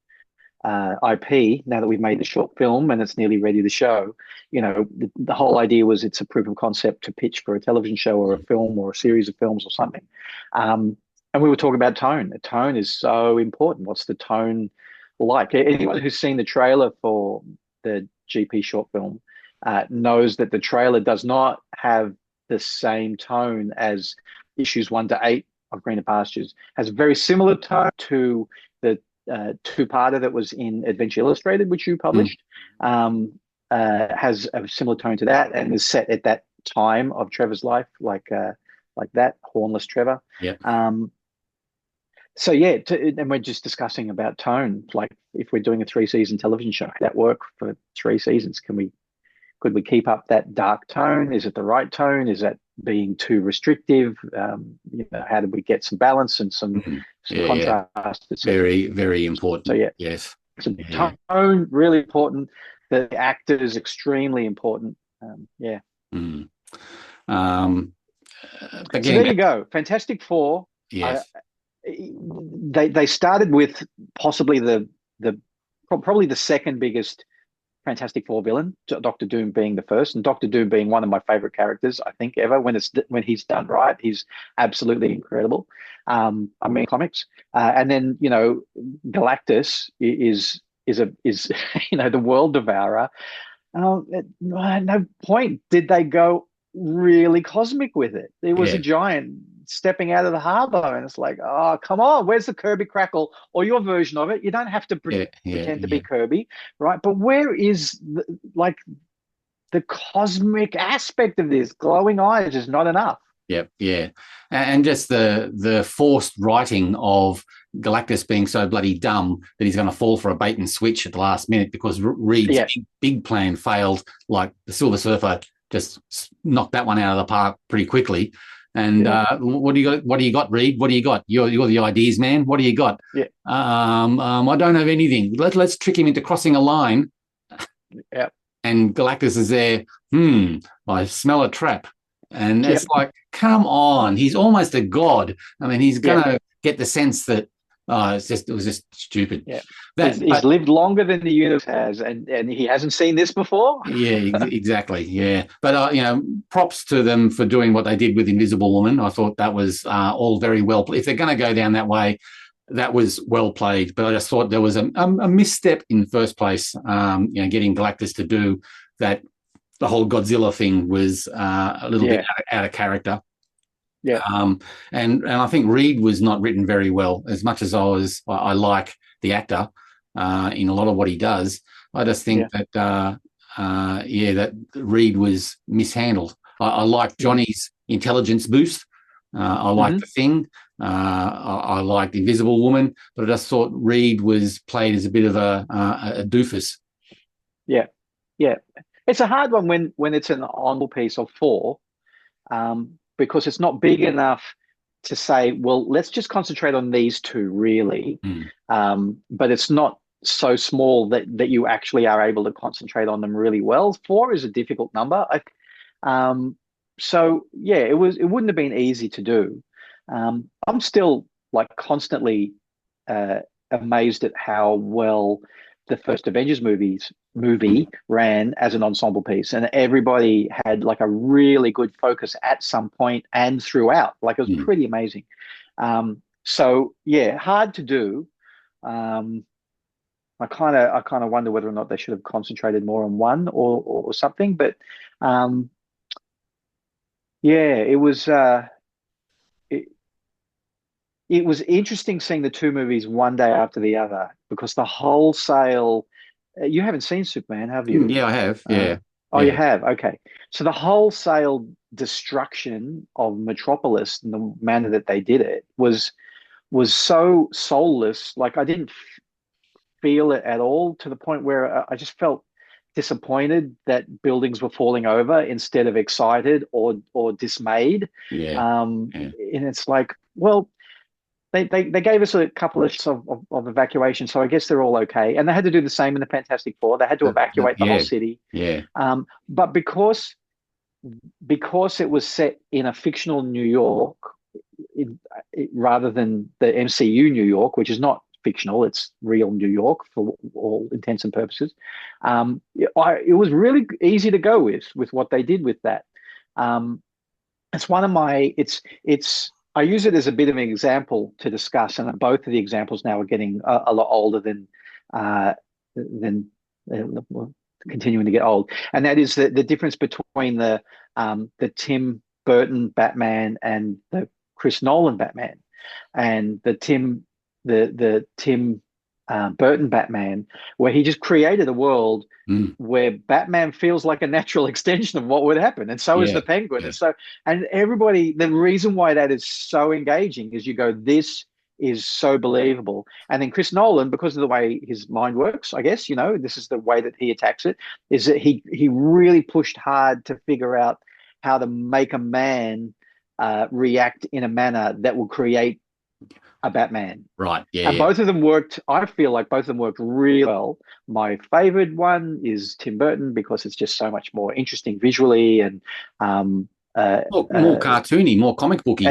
IP. Now that we've made the short film and it's nearly ready to show, the whole idea was it's a proof of concept to pitch for a television show or a film or a series of films or something. And we were talking about tone. The tone is so important. What's the tone like? Anyone who's seen the trailer for the GP short film knows that the trailer does not have the same tone as issues 1 to 8 of Greener Pastures. Has a very similar tone to the two-parter that was in Adventure Illustrated, which you published. Has a similar tone to that, and is set at that time of Trevor's life, like that hornless Trevor. And we're just discussing about tone. Like, if we're doing a 3-season television show, that work for 3 seasons? Could we keep up that dark tone? Is it the right tone? Is that being too restrictive? How did we get some balance and some contrast? Very, very important. So yes, so tone really important. The actors extremely important. But so there you go. Fantastic Four. Yes. They started with possibly probably the second biggest Fantastic Four villain, Doctor Doom being the first, and Doctor Doom being one of my favorite characters, I think, ever. When he's done right, he's absolutely incredible. Comics, and then Galactus is the world devourer. At no point did they go really cosmic with it. There was a giant stepping out of the harbor, and it's like, oh, come on, where's the Kirby Crackle or your version of it? You don't have to pretend to be Kirby, right? But where is the cosmic aspect of this? Glowing eyes is not enough. Yep, yeah, and just the forced writing of Galactus being so bloody dumb that he's going to fall for a bait and switch at the last minute because Reed's big plan failed. Like the Silver Surfer just knocked that one out of the park pretty quickly. And what do you got? What do you got, Reed? What do you got? You're the ideas man. What do you got? Yeah. I don't have anything. Let's trick him into crossing a line. Yeah. And Galactus is there. I smell a trap. And it's like, come on, he's almost a god. I mean, he's gonna get the sense that it was just stupid. Yeah, he's lived longer than the universe has, and he hasn't seen this before. Yeah, exactly. Yeah, but props to them for doing what they did with Invisible Woman. I thought that was all very well. If they're going to go down that way, that was well played. But I just thought there was a misstep in the first place. Getting Galactus to do that. The whole Godzilla thing was a little bit out of character. Yeah. And I think Reed was not written very well. As much as I like the actor in a lot of what he does, I just think that Reed was mishandled. I like Johnny's intelligence boost. I like the Thing. I liked Invisible Woman, but I just thought Reed was played as a bit of a doofus. Yeah. Yeah. It's a hard one when it's an ensemble piece of four, because it's not big enough to say, well, let's just concentrate on these two, really. But it's not so small that you actually are able to concentrate on them really well. Four is a difficult number. It wouldn't have been easy to do. I'm still constantly amazed at how well the first Avengers movie ran as an ensemble piece, and everybody had a really good focus at some point and throughout. It was pretty amazing. Hard to do. I kind of wonder whether or not they should have concentrated more on one or something. But it was it was interesting seeing the two movies one day after the other, because the wholesale. You haven't seen Superman, have you? Yeah, I have. Yeah. You have? Okay. So the wholesale destruction of Metropolis and the manner that they did it was so soulless. I didn't feel it at all, to the point where I just felt disappointed that buildings were falling over instead of excited or dismayed. Yeah. And it's like, well, They gave us a couple of evacuation, so I guess they're all okay. And they had to do the same in the Fantastic Four. They had to evacuate the whole city. Yeah. But because it was set in a fictional New York, rather than the MCU New York, which is not fictional, it's real New York for all intents and purposes. It was really easy to go with what they did with that. It's one of my I use it as a bit of an example to discuss, and both of the examples now are getting a lot older than continuing to get old. And that is the difference between the Tim Burton Batman and the Chris Nolan Batman, and the Tim Burton Batman, where he just created a world where Batman feels like a natural extension of what would happen, and so is the Penguin. And everybody, the reason why that is so engaging is you go, this is so believable. And then Chris Nolan, because of the way his mind works, I guess, this is the way that he attacks it, is that he really pushed hard to figure out how to make a man react in a manner that will create a Batman. Right. Yeah. And both of them worked. I feel like both of them worked really well. My favorite one is Tim Burton, because it's just so much more interesting visually and more cartoony, more comic booky.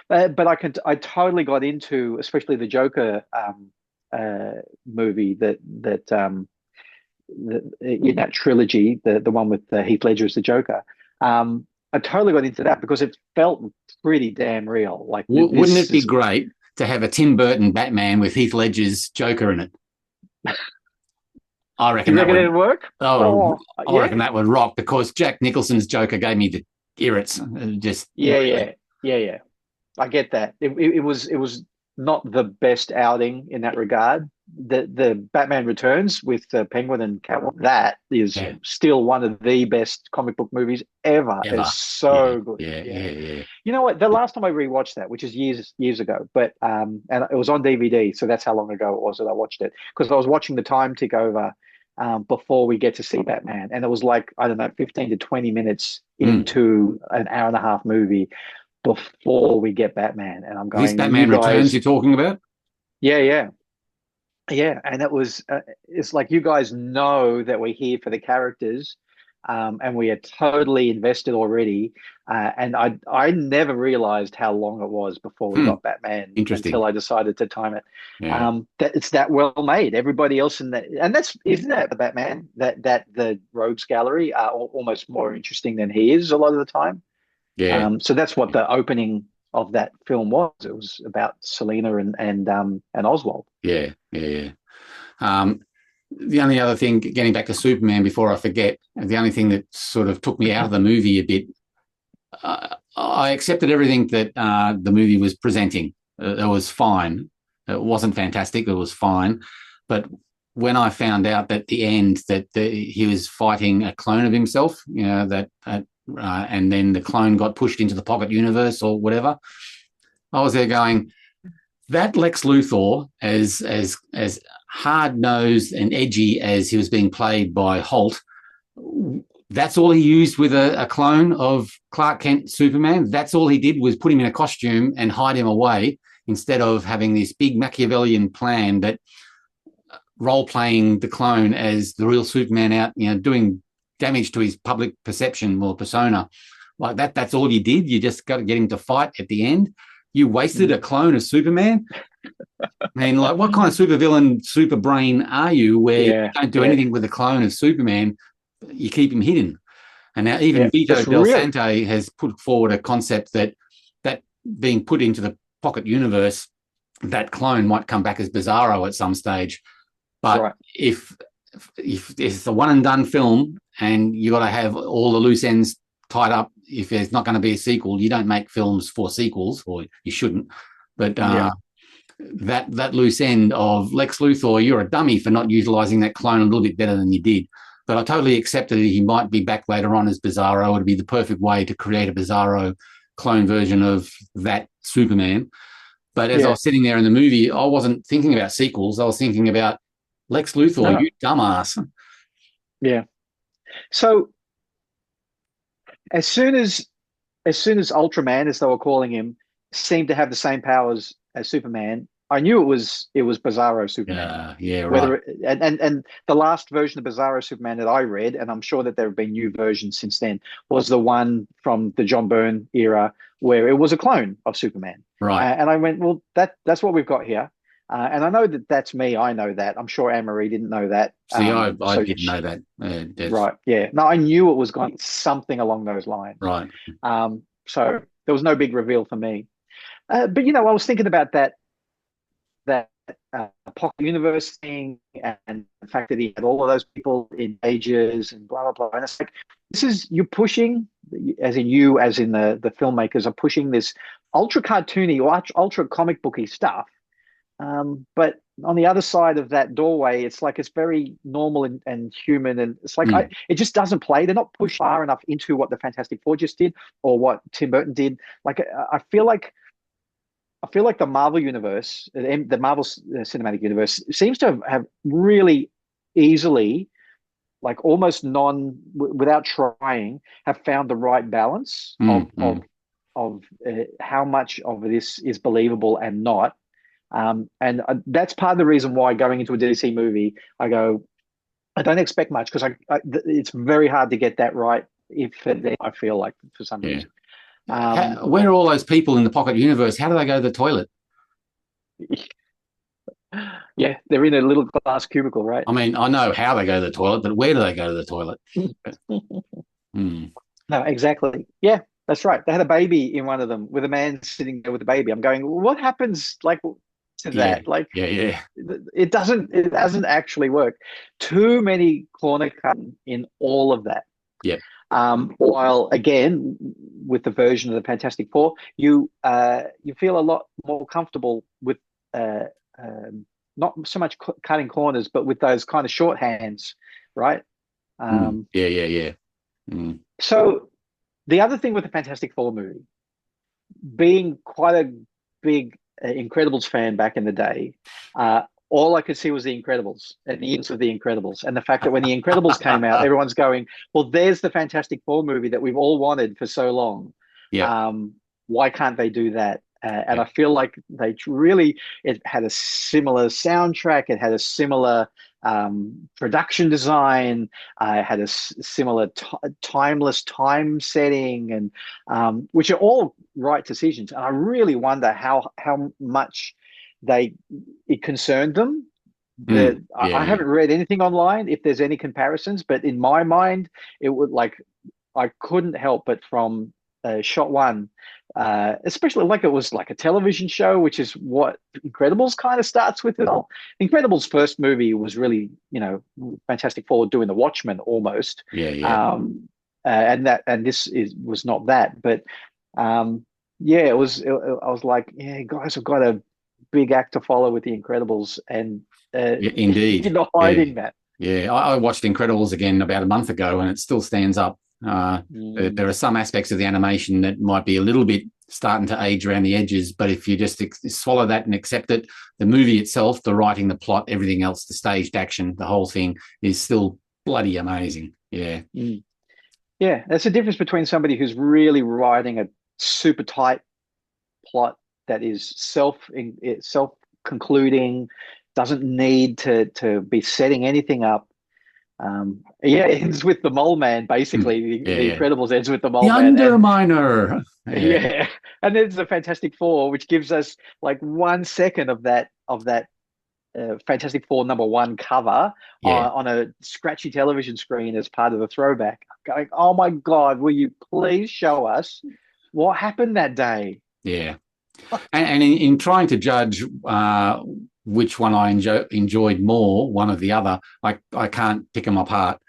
But I totally got into, especially the Joker movie that in that trilogy, the one with Heath Ledger as the Joker. I totally got into that because it felt pretty damn real. Wouldn't it be great to have a Tim Burton Batman with Heath Ledger's Joker in it? I reckon that would work. I reckon that would rock, because Jack Nicholson's Joker gave me the irrits. Just Yeah. I get that. It was not the best outing in that regard. The Batman Returns with Penguin and Catwoman, that is yeah, still one of the best comic book movies ever. It's ever. Yeah, so good. yeah, Yeah. yeah, yeah. You know what? The last time I rewatched that, which is years ago, but and it was on DVD, so that's how long ago it was that I watched it. Because I was watching the time tick over before we get to see Batman, and it was like, I don't know, 15 to 20 minutes into an hour and a half movie before we get Batman, and I'm This going, you Batman Returns guys, you're talking about? yeah, and it was, it's like, you guys know that we're here for the characters, and we are totally invested already. And I never realized how long it was before we got Batman Interesting. until I decided to time it. Yeah. That it's that well made. Everybody else in that, and that's, isn't that the Batman, that the Rogues Gallery are almost more interesting than he is a lot of the time. Yeah. So that's what the opening of that film was. It was about Selena and Oswald. Yeah. The only other thing, getting back to Superman before I forget, the only thing that sort of took me out of the movie a bit, I accepted everything that the movie was presenting. It was fine. It wasn't fantastic. It was fine. But when I found out at the end that he was fighting a clone of himself, and then the clone got pushed into the pocket universe or whatever, I was there going, that Lex Luthor, as hard-nosed and edgy as he was being played by Holt, that's all he used with a clone of Clark Kent Superman. That's all he did was put him in a costume and hide him away, instead of having this big Machiavellian plan that role-playing the clone as the real Superman out, doing damage to his public perception or persona. Like that's all you did. You just got to get him to fight at the end. You wasted a clone of Superman. I mean, like, what kind of supervillain, super brain are you, where you don't do anything with a clone of Superman? You keep him hidden. And now even Vito Del Sante has put forward a concept that being put into the pocket universe, that clone might come back as Bizarro at some stage. But if it's a one and done film and you got to have all the loose ends tied up, if there's not going to be a sequel, you don't make films for sequels, or you shouldn't. But that loose end of Lex Luthor, you're a dummy for not utilizing that clone a little bit better than you did. But I totally accepted that he might be back later on as Bizarro. It would be the perfect way to create a Bizarro clone version of that Superman. But as I was sitting there in the movie, I wasn't thinking about sequels. I was thinking about Lex Luthor, you dumbass. Yeah. So as soon as Ultraman, as they were calling him, seemed to have the same powers as Superman, I knew it was Bizarro Superman. Right. And the last version of Bizarro Superman that I read, and I'm sure that there have been new versions since then, was the one from the John Byrne era where it was a clone of Superman. Right. And I went, well, that's what we've got here. And I know that that's me. I know that. I'm sure Anne-Marie didn't know that. See, I didn't know that. Right. Yeah. No, I knew it was going something along those lines. Right. So there was no big reveal for me. But I was thinking about that pocket universe thing, and the fact that he had all of those people in ages and blah blah blah. And it's like, you're pushing, as in the filmmakers are pushing this ultra cartoony or ultra comic booky stuff. But on the other side of that doorway, it's like it's very normal and human, and it's like it just doesn't play. They're not pushed far enough into what the Fantastic Four just did or what Tim Burton did. Like I feel like the Marvel universe, the Marvel cinematic universe, seems to have really easily, like almost without trying, have found the right balance of how much of this is believable and not. And that's part of the reason why, going into a DC movie, I don't expect much, because it's very hard to get that right. I feel like, for some reason. Where are all those people in the pocket universe? How do they go to the toilet? Yeah, they're in a little glass cubicle, right? I mean, I know how they go to the toilet, but where do they go to the toilet? No, exactly. Yeah, that's right. They had a baby in one of them with a man sitting there with a baby. I'm going, what happens to that? Like, it doesn't actually work. Too many corner cutting in all of that. Yeah. While again, with the version of the Fantastic Four, you feel a lot more comfortable with uh, not so much cutting corners, but with those kind of shorthands, right? Yeah. Mm. So the other thing with the Fantastic Four movie, being quite a big Incredibles fan back in the day, all I could see was the Incredibles and the ends of the Incredibles, and the fact that when the Incredibles came out, everyone's going, "Well, there's the Fantastic Four movie that we've all wanted for so long. Yeah. Why can't they do that?" And Yeah. I feel like it had a similar soundtrack, it had a similar production design, it had a similar timeless time setting, and which are all right decisions. And I really wonder how much it concerned them. I Yeah. haven't read anything online if there's any comparisons, but in my mind, it would like I couldn't help but from shot one, especially like it was like a television show, which is what Incredibles kind of starts with it all. Incredibles' first movie was really, Fantastic Four doing the Watchmen almost. Yeah. And was not that, but yeah, it was. I was like, yeah, guys have got a big act to follow with the Incredibles, and Yeah, indeed. you're not hiding that. Yeah, I watched Incredibles again about a month ago, and it still stands up. There are some aspects of the animation that might be a little bit starting to age around the edges, but if you just swallow that and accept it, the movie itself, the writing, the plot, everything else, the staged action, the whole thing is still bloody amazing. Yeah. Yeah, that's the difference between somebody who's really writing a super tight plot that is self concluding, doesn't need to be setting anything up. It ends with the Mole Man, basically. The Incredibles ends with the Mole Man. The Underminer. Yeah. And there's the Fantastic Four, which gives us like 1 second of that Fantastic Four #1 cover on a scratchy television screen as part of the throwback. I'm going, oh my God, will you please show us what happened that day? Yeah. And in trying to judge which one I enjoyed more, one or the other, I can't pick them apart.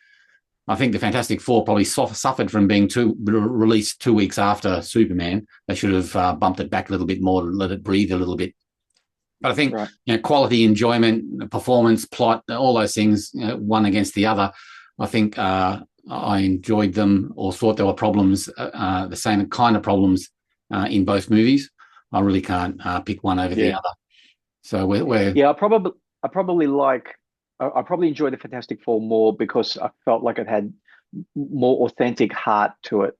I think the Fantastic Four probably suffered from being released 2 weeks after Superman. They should have bumped it back a little bit more, let it breathe a little bit. But I think quality, enjoyment, performance, plot, all those things, one against the other. I think I enjoyed them or thought there were problems, the same kind of problems in both movies. I really can't pick one over the other. So we're I probably enjoyed the Fantastic Four more because I felt like it had more authentic heart to it.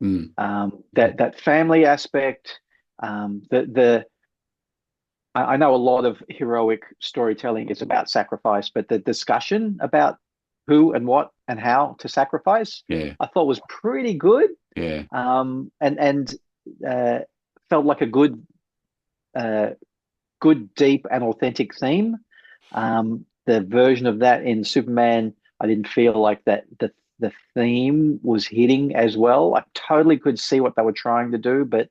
That family aspect, I know a lot of heroic storytelling is about sacrifice, but the discussion about who and what and how to sacrifice, I thought was pretty good. Yeah. And felt like a good, deep and authentic theme. The version of that in Superman, I didn't feel like that the theme was hitting as well. I totally could see what they were trying to do, but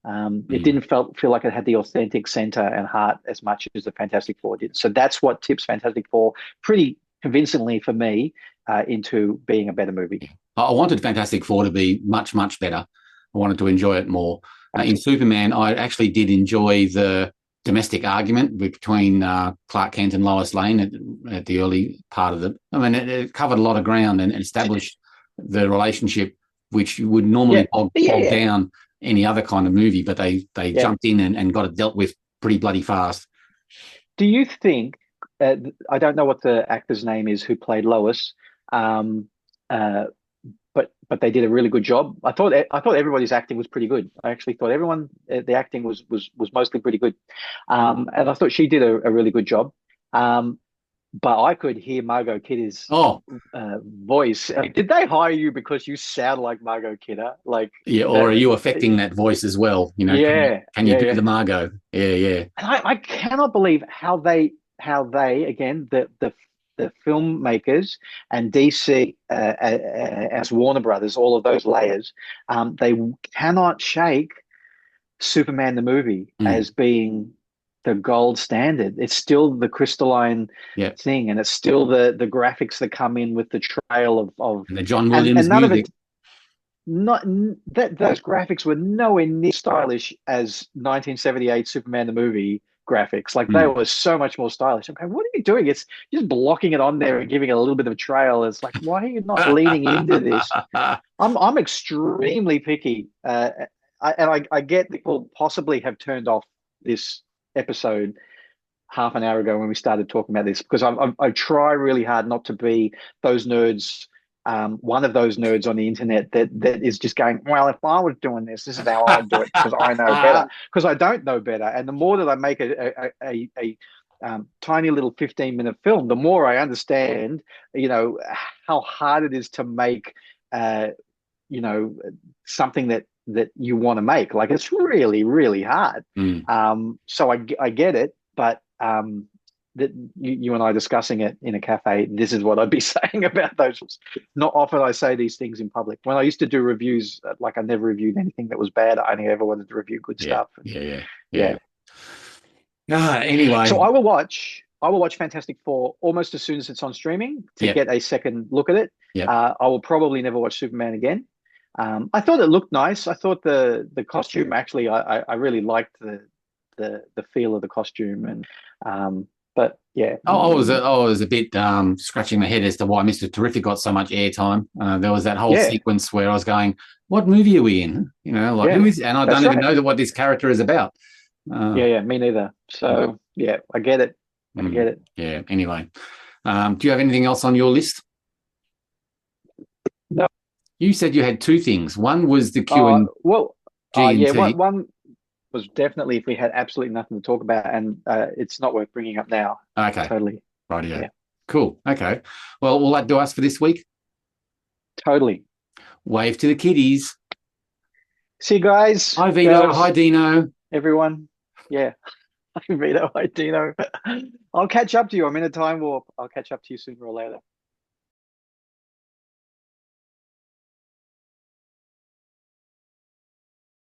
it didn't feel like it had the authentic center and heart as much as the Fantastic Four did. So that's what tips Fantastic Four pretty convincingly for me into being a better movie. I wanted Fantastic Four to be much, much better. I wanted to enjoy it more. In Superman, I actually did enjoy the domestic argument between Clark Kent and Lois Lane at the early part of it. I mean, it covered a lot of ground and established the relationship, which would normally bog down any other kind of movie, but they jumped in and got it dealt with pretty bloody fast. Do you think, I don't know what the actor's name is who played Lois, but they did a really good job. I thought everybody's acting was pretty good. I actually thought the acting was mostly pretty good, and I thought she did a really good job. But I could hear Margot Kidder's voice. Did they hire you because you sound like Margot Kidder? Or are you affecting that voice as well? Can you do the Margot? Yeah. And I cannot believe how they again the filmmakers and DC as Warner Brothers, all of those layers, they cannot shake Superman the movie as being the gold standard. It's still the crystalline thing, and it's still the graphics that come in with the trail of and the John Williams music. that those graphics were nowhere near stylish as 1978 Superman the movie graphics. Like they Mm. were so much more stylish. I'm going, what are you doing? It's just blocking it on there and giving it a little bit of a trail. It's like, why are you not leaning into this? I'm extremely picky, I get that we'll possibly have turned off this episode half an hour ago when we started talking about this because I try really hard not to be those nerds, one of those nerds on the internet that is just going, well, if I was doing this, this is how I'd do it because I know better. Because I don't know better, and the more that I make a tiny little 15-minute film, the more I understand, how hard it is to make, you know, something that you want to make. Like it's really, really hard. So I get it, but that you and I discussing it in a cafe, this is what I'd be saying about those. Not often I say these things in public. When I used to do reviews, like I never reviewed anything that was bad. I only ever wanted to review good stuff. Yeah. Anyway, so I will watch Fantastic Four almost as soon as it's on streaming to get a second look at it. I will probably never watch Superman again. I thought it looked nice. I thought the costume actually, I really liked the feel of the costume, and but yeah. I was a bit scratching my head as to why Mr. Terrific got so much airtime. There was that whole sequence where I was going, "What movie are we in?" Who is? And I don't even know what this character is about. Me neither. So I get it. I get it. Yeah. Anyway, do you have anything else on your list? No. You said you had two things. One was the Q and one was definitely if we had absolutely nothing to talk about, and it's not worth bringing up now. Okay. Totally. Right. Yeah. Cool. Okay. Well, will that do us for this week? Totally. Wave to the kiddies. See you guys. Hi, Vito. Girls, hi, Dino. Everyone. Yeah. Hi, Vito. Hi, Dino. I'll catch up to you. I'm in a time warp. I'll catch up to you sooner or later.